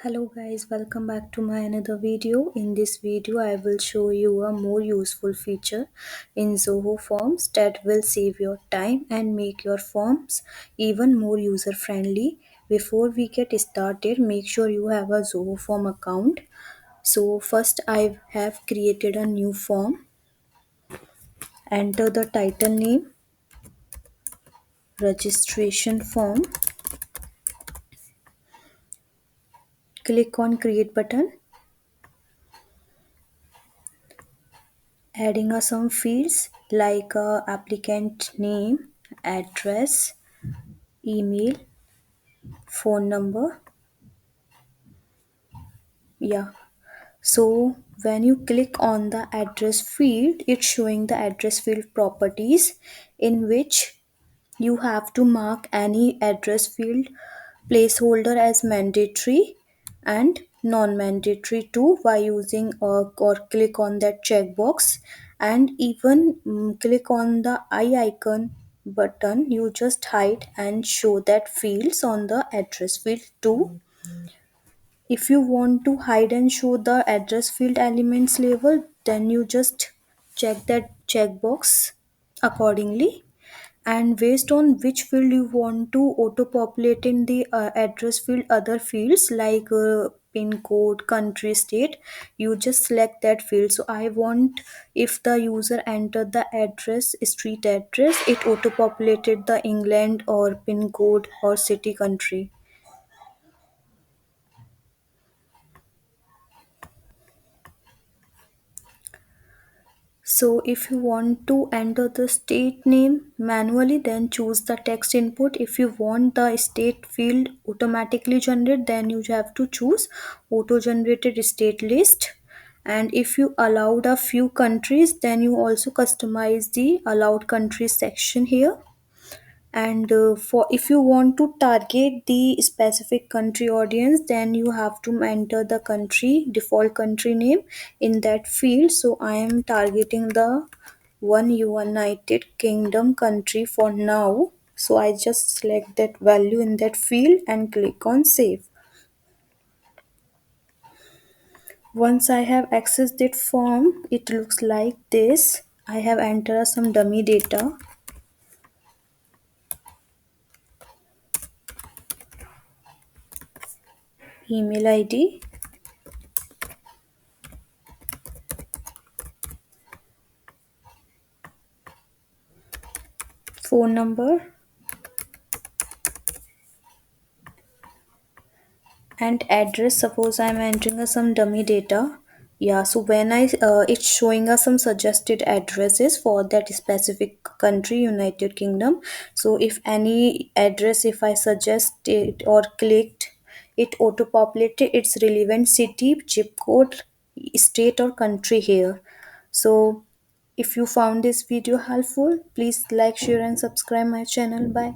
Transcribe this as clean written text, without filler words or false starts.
Hello guys, welcome back to my another video. In this video I will show you a more useful feature in Zoho Forms that will save your time and make your forms even more user friendly. Before we get started, make sure you have a Zoho Form account. So first I have created a new form. Enter the title name, registration form. Click on create button. Adding some fields like applicant name, address, email, phone number. Yeah, so when you click on the address field, it's showing the address field properties, in which you have to mark any address field placeholder as mandatory and non-mandatory too by using or click on that checkbox, and even click on the eye icon button. You just hide and show that fields on the address field too. If you want to hide and show the address field elements label, then you just check that checkbox accordingly, and based on which field you want to auto populate in the address field, other fields like pin code, country, state, you just select that field. So I want, if the user entered the address, street address, it auto populated the England or pin code or city, country. So if you want to enter the state name manually, then choose the text input. If you want the state field automatically generated, then you have to choose auto generated state list. And if you allowed a few countries, then you also customize the allowed countries section here. And for if you want to target the specific country audience, then you have to enter the country default country name in that field. So I am targeting the one United Kingdom country for now, so I just select that value in that field and click on save. Once I have accessed it form, it looks like this. I have entered some dummy data, email ID, phone number, and address. Suppose I'm entering some dummy data. Yeah, so when I it's showing us some suggested addresses for that specific country, United Kingdom. So if any address, if I suggest it or clicked, it auto populated its relevant city, zip code, state or country here. So if you found this video helpful, please like, share and subscribe my channel. Bye.